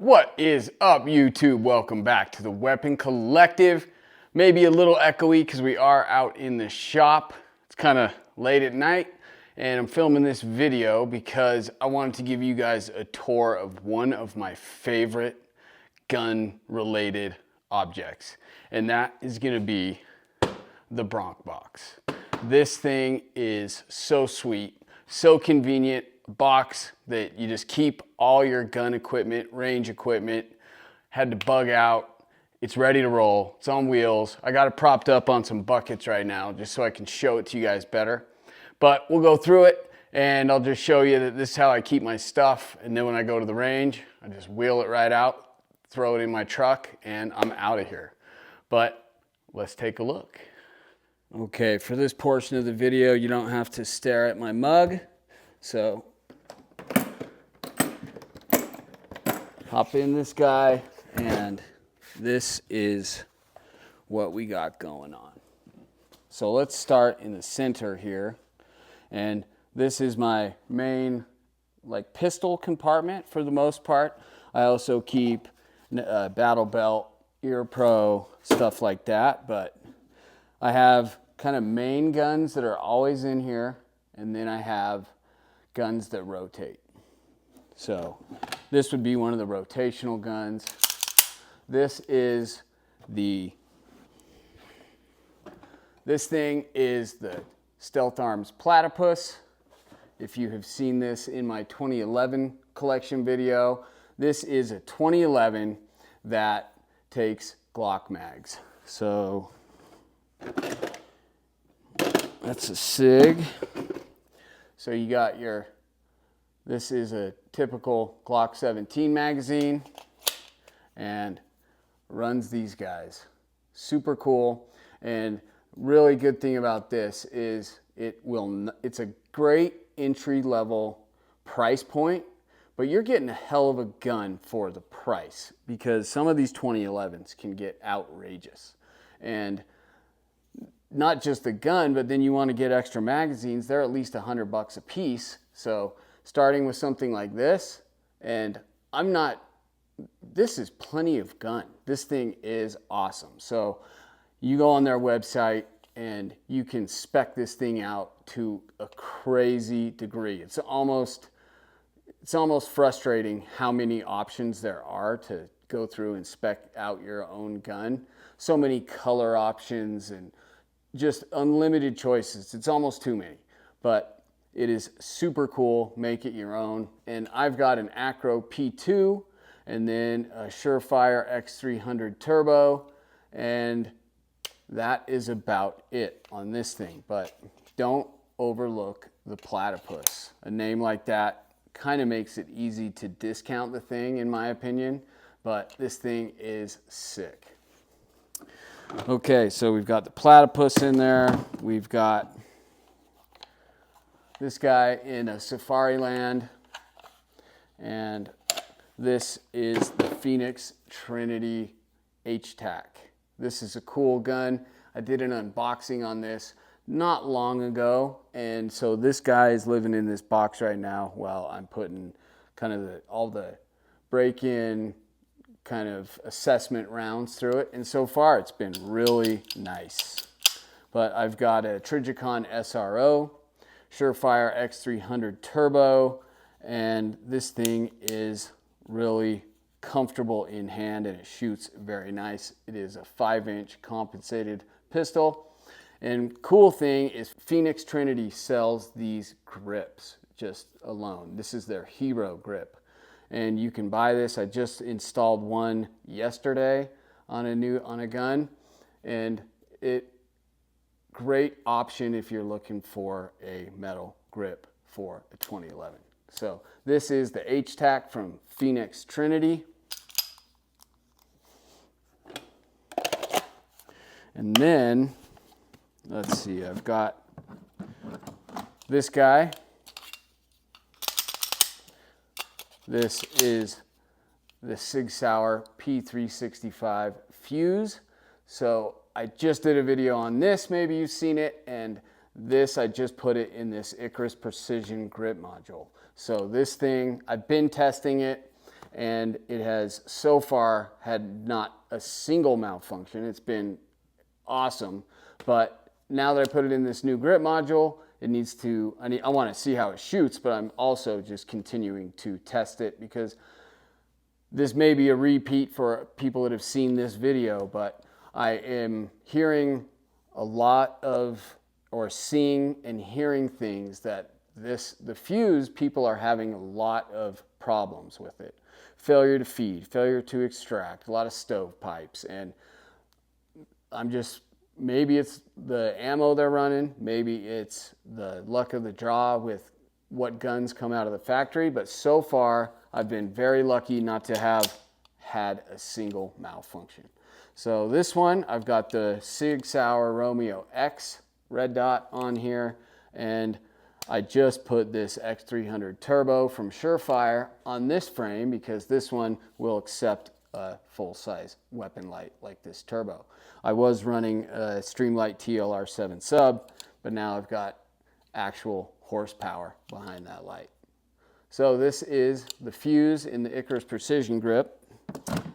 What is up, YouTube? Welcome back to the Weapon Collective. Maybe a little echoey because we are out in the shop. It's kind of late at night and I'm filming this video because I wanted to give you guys a tour of one of my favorite gun related objects, and that is going to be the Bronc Box. This thing is so sweet, so convenient. Box that you just keep all your gun equipment, range equipment. Had to bug out. It's ready to roll. It's on wheels. I got it propped up on some buckets right now just so I can show it to you guys better. But we'll go through it and I'll just show you that this is how I keep my stuff. And then when I go to the range, I just wheel it right out, throw it in my truck, and I'm out of here. But let's take a look. Okay, for this portion of the video, you don't have to stare at my mug. So hop in this guy, and this is what we got going on. So let's start in the center here, and this is my main pistol compartment for the most part. I also keep battle belt, ear pro, stuff like that, but I have kind of main guns that are always in here, and then I have guns that rotate. So this would be one of the rotational guns. This thing is the Stealth Arms Platypus. If you have seen this in my 2011 collection video, this is a 2011 that takes Glock mags. So that's a SIG. So you got this is a typical Glock 17 magazine and runs these guys. Super cool. And really good thing about this is it's a great entry level price point, but you're getting a hell of a gun for the price because some of these 2011s can get outrageous. And not just the gun, but then you want to get extra magazines. They're at least $100 a piece. So starting with something like this, and this is plenty of gun. This thing is awesome. So you go on their website and you can spec this thing out to a crazy degree. It's almost frustrating how many options there are to go through and spec out your own gun. So many color options and just unlimited choices. It's almost too many, but it is super cool. Make it your own. And I've got an Acro P2 and then a Surefire X300 Turbo, and that is about it on this thing. But don't overlook the Platypus. A name like that kind of makes it easy to discount the thing, in my opinion, but this thing is sick. Okay, so we've got the Platypus in there. We've got this guy in a Safari Land, and this is the Phoenix Trinity H-Tac. This is a cool gun. I did an unboxing on this not long ago, and so this guy is living in this box right now while I'm putting kind of all the break-in kind of assessment rounds through it, and so far it's been really nice. But I've got a Trijicon SRO, Surefire X300 Turbo, and this thing is really comfortable in hand and it shoots very nice. It is a 5-inch compensated pistol, and cool thing is Phoenix Trinity sells these grips just alone. This is their Hero grip, and you can buy this. I just installed one yesterday on a gun, and great option if you're looking for a metal grip for a 2011. So this is the H-Tac from Phoenix Trinity. And then, let's see, I've got this guy. This is the Sig Sauer P365 Fuse. So I just did a video on this, maybe you've seen it, and this I just put it in this Icarus Precision Grip module. So this thing, I've been testing it, and it has so far had not a single malfunction. It's been awesome. But now that I put it in this new grip module, it needs to, I want to see how it shoots, but I'm also just continuing to test it, because this may be a repeat for people that have seen this video, but I am hearing a lot of, or seeing and hearing things that the fuse, people are having a lot of problems with it. Failure to feed, failure to extract, a lot of stovepipes, and I'm just, maybe it's the ammo they're running, maybe it's the luck of the draw with what guns come out of the factory, but so far I've been very lucky not to have had a single malfunction. So this one, I've got the Sig Sauer Romeo X red dot on here, and I just put this X300 Turbo from Surefire on this frame because this one will accept a full-size weapon light like this Turbo. I was running a Streamlight TLR7 sub, but now I've got actual horsepower behind that light. So this is the fuse in the Icarus Precision Grip.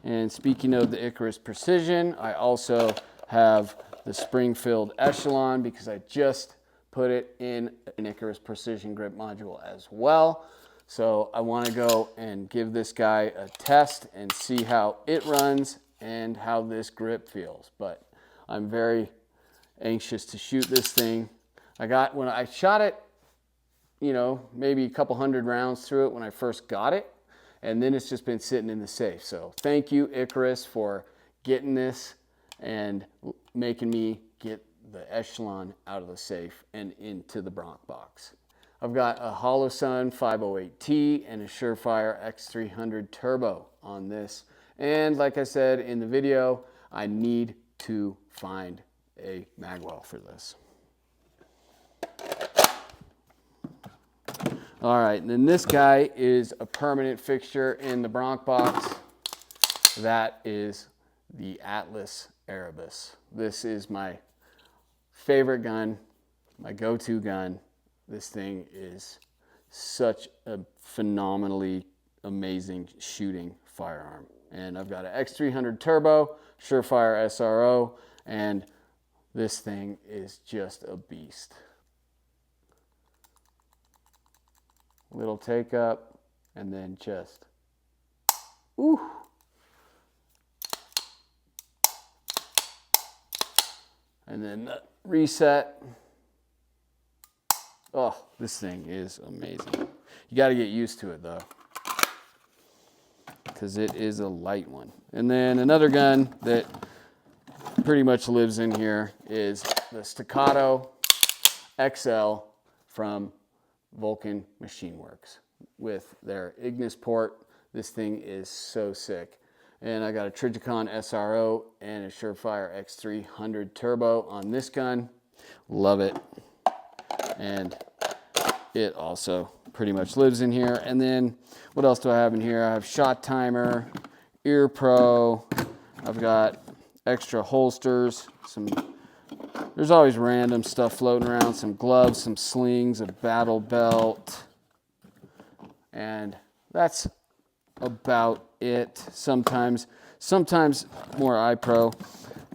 And speaking of the Icarus Precision, I also have the spring-filled Echelon because I just put it in an Icarus Precision Grip module as well. So I want to go and give this guy a test and see how it runs and how this grip feels. But I'm very anxious to shoot this thing. When I shot it, you know, maybe a couple hundred rounds through it when I first got it, and then it's just been sitting in the safe. So thank you, Icarus, for getting this and making me get the Echelon out of the safe and into the Bronc Box. I've got a Holosun 508T and a Surefire X300 Turbo on this. And like I said in the video, I need to find a magwell for this. All right, and then this guy is a permanent fixture in the Bronc Box. That is the Atlas Erebus. This is my favorite gun, my go-to gun. This thing is such a phenomenally amazing shooting firearm. And I've got an X300 Turbo, Surefire SRO, and this thing is just a beast. Little take up, and then just, ooh. And then the reset. Oh, this thing is amazing. You got to get used to it though, because it is a light one. And then another gun that pretty much lives in here is the Staccato XL from Vulcan Machine Works with their Ignis port. This thing is so sick. And I got a Trijicon SRO and a Surefire X300 Turbo on this gun. Love it. And it also pretty much lives in here. And then what else do I have in here? I have Shot Timer, Ear Pro. I've got extra holsters, there's always random stuff floating around, some gloves, some slings, a battle belt, and that's about it. Sometimes more iPro.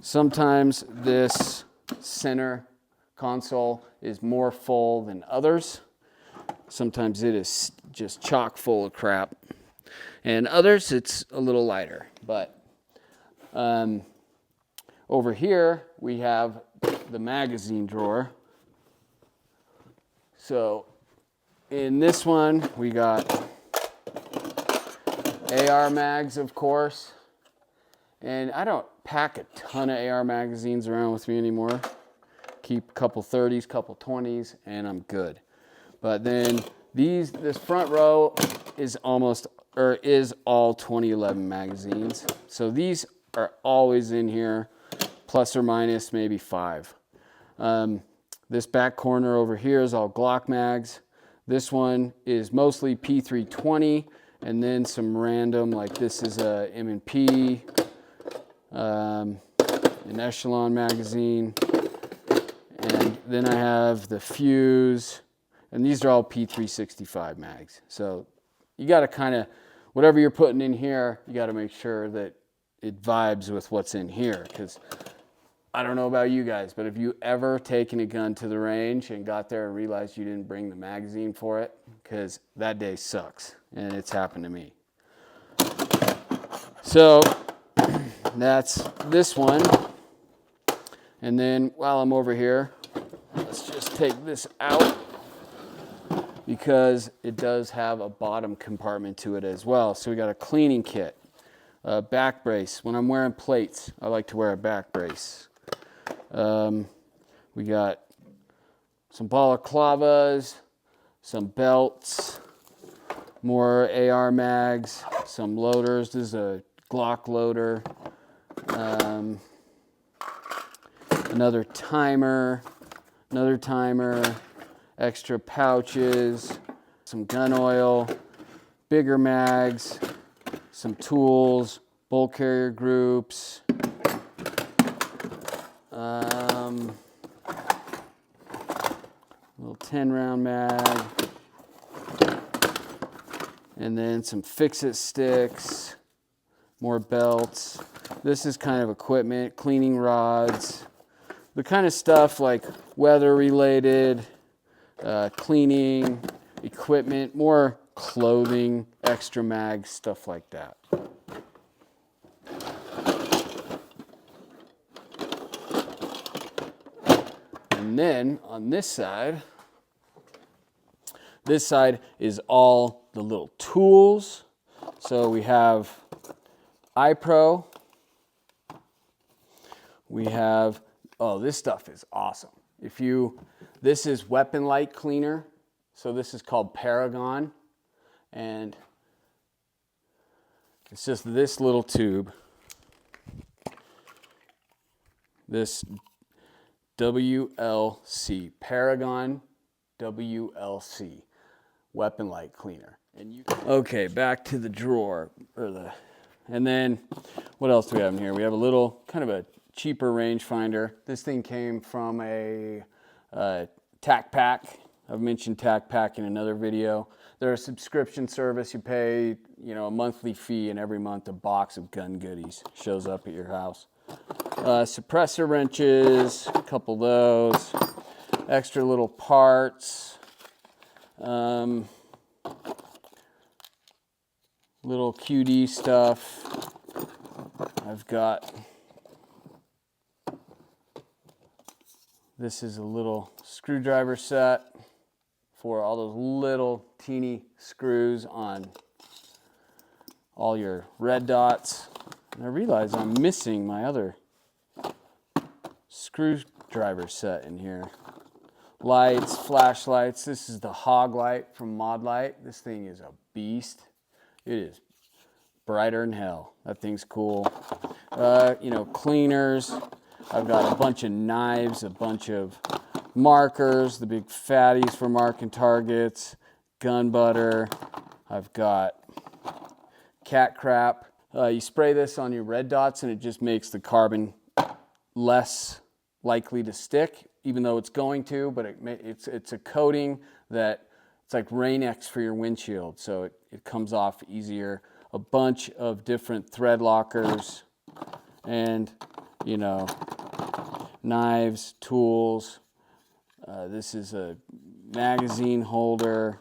Sometimes this center console is more full than others. Sometimes it is just chock full of crap. And others, it's a little lighter. But over here, we have the magazine drawer. So in this one, we got AR mags, of course. And I don't pack a ton of AR magazines around with me anymore. Keep a couple 30s, couple 20s, and I'm good. But then this front row is all 2011 magazines. So these are always in here, plus or minus maybe 5. This back corner over here is all Glock mags. This one is mostly P320, and then some random, like this is a M&P, an Echelon magazine, and then I have the Fuse, and these are all P365 mags. So you got to kind of whatever you're putting in here, you got to make sure that it vibes with what's in here. Because I don't know about you guys, but have you ever taken a gun to the range and got there and realized you didn't bring the magazine for it? Because that day sucks, and it's happened to me. So that's this one. And then while I'm over here, let's just take this out, because it does have a bottom compartment to it as well. So we got a cleaning kit, a back brace. When I'm wearing plates, I like to wear a back brace. We got some balaclavas, some belts, more AR mags, some loaders. This is a Glock loader. Another timer, extra pouches, some gun oil, bigger mags, some tools, bolt carrier groups, little 10-round mag, and then some fix-it sticks, more belts. This is kind of equipment, cleaning rods, the kind of stuff like weather-related, cleaning, equipment, more clothing, extra mag, stuff like that. And then on this side is all the little tools. So we have iPro. We have, oh, this stuff is awesome. This is weapon light cleaner. So this is called Paragon. And it's just this little tube. This WLC, Paragon WLC, weapon light cleaner. Okay, back to the drawer, and then what else do we have in here? We have a little, kind of a cheaper rangefinder. This thing came from a Tac Pack. I've mentioned Tac Pack in another video. They're a subscription service. You pay, a monthly fee, and every month a box of gun goodies shows up at your house. Suppressor wrenches, a couple of those, extra little parts, little QD stuff. I've got, this is a little screwdriver set for all those little teeny screws on all your red dots. And I realize I'm missing my other screwdriver set in here. Lights, flashlights. This is the Hog Light from Mod Light. This thing is a beast. It is brighter than hell. That thing's cool. Cleaners. I've got a bunch of knives, a bunch of markers, the big fatties for marking targets, gun butter. I've got cat crap. You spray this on your red dots and it just makes the carbon less likely to stick, even though it's going to, but it's a coating that it's like Rain-X for your windshield, so it comes off easier. A bunch of different thread lockers and, knives, tools. This is a magazine holder,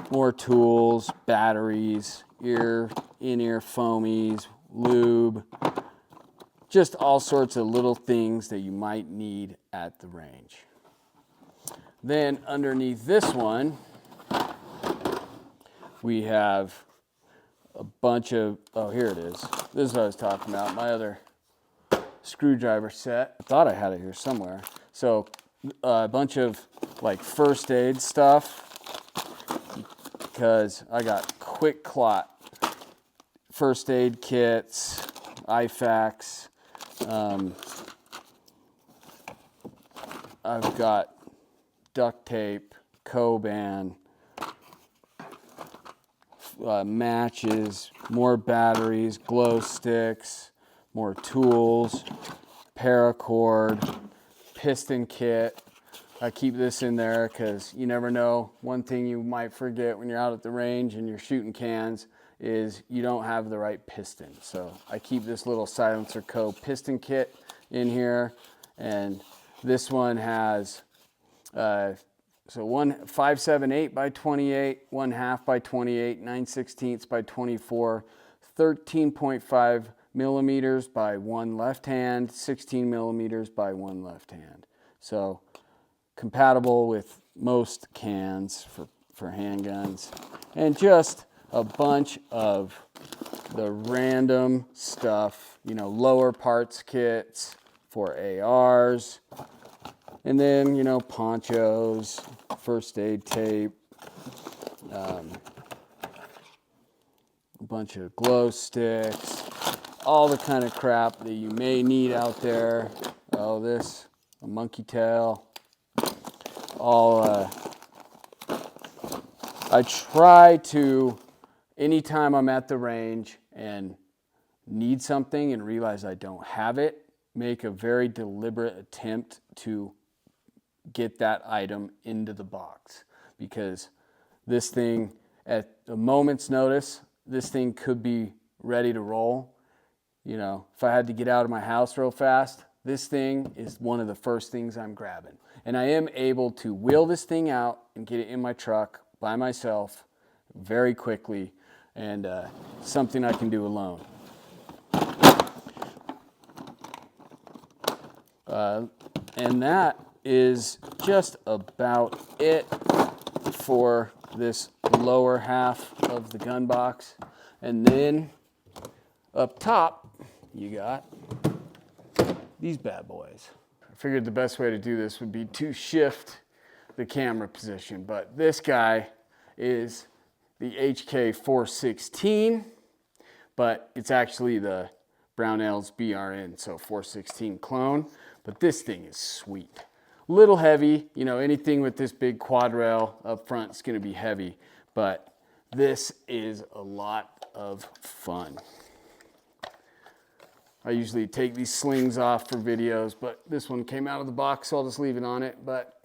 more tools, batteries, in-ear foamies, lube, just all sorts of little things that you might need at the range. Then underneath this one, we have a bunch of, oh, here it is. This is what I was talking about, my other screwdriver set. I thought I had it here somewhere. So a bunch of like first aid stuff, because I got quick clot first aid kits, IFAKs. I've got duct tape, Coban, matches, more batteries, glow sticks, more tools, paracord, piston kit, I keep this in there because you never know. One thing you might forget when you're out at the range and you're shooting cans is you don't have the right piston. So I keep this little Silencer Co. piston kit in here, and this one has so one 5/7/8 by 28, 1/2 by 28, 9/16 by 24, 13.5 millimeters by one left hand, 16 millimeters by one left hand. So compatible with most cans for handguns, and just a bunch of the random stuff, you know, lower parts kits for ARs, and then, you know, ponchos, first aid tape, a bunch of glow sticks, all the kind of crap that you may need out there. Oh, this, a monkey tail. I try to, anytime I'm at the range and need something and realize I don't have it, make a very deliberate attempt to get that item into the box, because this thing, at a moment's notice, this thing could be ready to roll. You know, if I had to get out of my house real fast, this thing is one of the first things I'm grabbing. And I am able to wheel this thing out and get it in my truck by myself very quickly, and something I can do alone. And that is just about it for this lower half of the gun box. And then up top, you got these bad boys. I figured the best way to do this would be to shift the camera position, but this guy is the HK 416, but it's actually the Brownell's BRN, so 416 clone. But this thing is sweet. Little heavy, you know, anything with this big quad rail up front is going to be heavy, but this is a lot of fun. I usually take these slings off for videos, but this one came out of the box, so I'll just leave it on it. But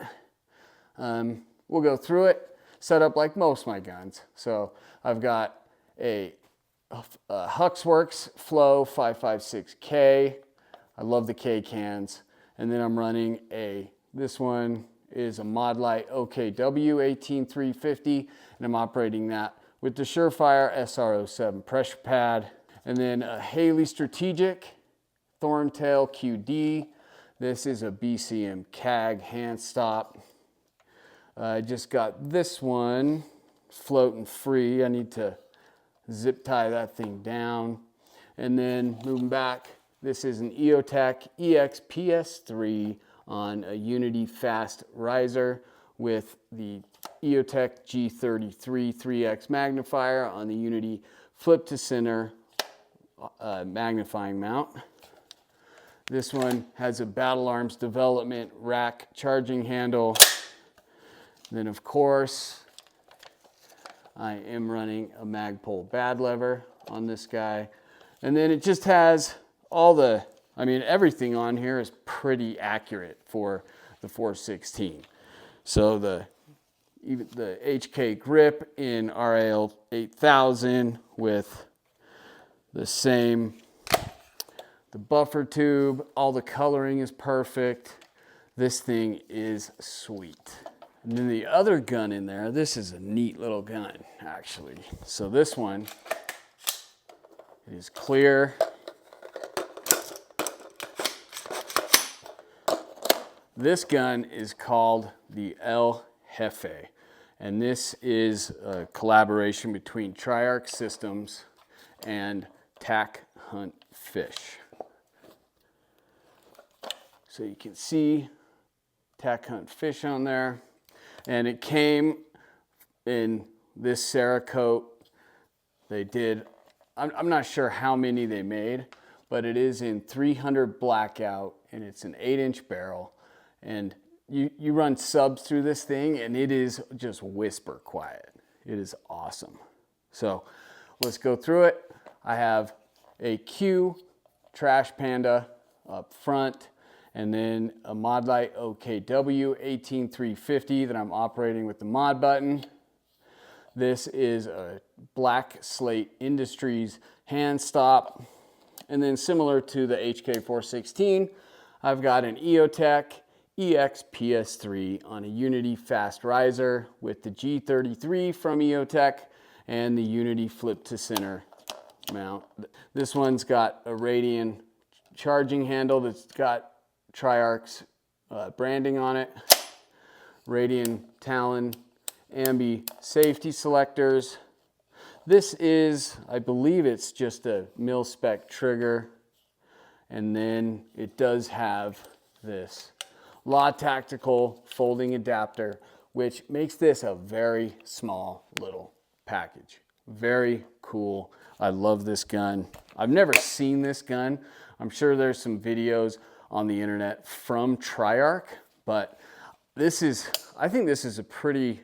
we'll go through it, set up like most of my guns. So I've got a Huxworks Flow 556K. I love the K cans. And then I'm running this one is a Mod Light OKW 18350, and I'm operating that with the Surefire SR07 pressure pad. And then a Haley Strategic Thorntail QD. This is a BCM CAG hand stop. I just got this one floating free. I need to zip tie that thing down. And then moving back, this is an EOTech EXPS3 on a Unity fast riser with the EOTech G33 3X magnifier on the Unity flip to center magnifying mount. This one has a Battle Arms Development rack charging handle. Then of course, I am running a Magpul bad lever on this guy. And then it just has all the, I mean, everything on here is pretty accurate for the 416. So even the HK grip in RAL 8000 with the same, the buffer tube, all the coloring is perfect. This thing is sweet. And then the other gun in there, this is a neat little gun, actually. So this one, it is clear. This gun is called the El Jefe, and this is a collaboration between Triarch Systems and Tack Hunt Fish. So you can see Tack Hunt Fish on there, and it came in this Cerakote. They did, I'm not sure how many they made, but it is in 300 blackout, and it's an 8-inch barrel. And you run subs through this thing, and it is just whisper quiet. It is awesome. So let's go through it. I have a Q Trash Panda up front, and then a Mod Lite OKW 18350 that I'm operating with the mod button. This is a Black Slate Industries hand stop. And then similar to the HK416, I've got an EOTech EX-PS3 on a Unity fast riser with the G33 from EOTech and the Unity flip to center mount. This one's got a Radian charging handle that's got Triarch's branding on it, Radian Talon ambi safety selectors. This is, I believe it's just a mil-spec trigger, and then it does have this Law Tactical folding adapter, which makes this a very small little package. Very cool. I love this gun. I've never seen this gun. I'm sure there's some videos on the internet from Triarch, but I think this is a pretty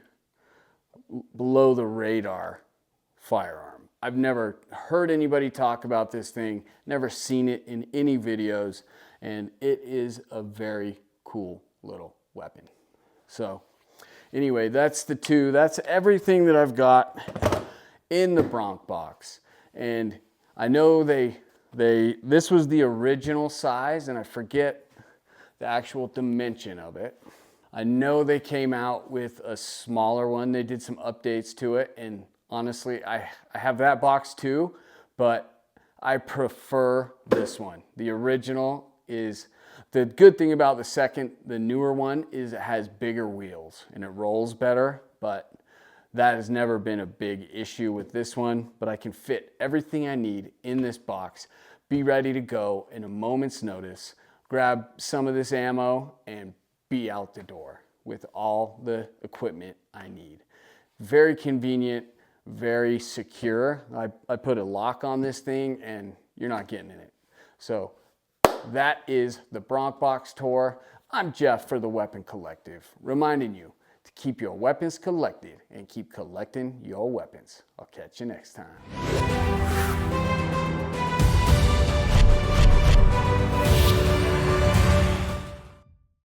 below the radar firearm. I've never heard anybody talk about this thing, never seen it in any videos, and it is a very cool little weapon. So anyway, that's everything that I've got in the Bronc box. And I know this was the original size, and I forget the actual dimension of it. I know they came out with a smaller one. They did some updates to it, and honestly, I have that box too, but I prefer this one. The original is, the good thing about the newer one is it has bigger wheels and it rolls better, but that has never been a big issue with this one. But I can fit everything I need in this box, be ready to go in a moment's notice, grab some of this ammo, and be out the door with all the equipment I need. Very convenient, very secure. I put a lock on this thing and you're not getting in it. So that is the Bronc Box tour. I'm Jeff for the Weapon Collective, reminding you to keep your weapons collected and keep collecting your weapons. I'll catch you next time.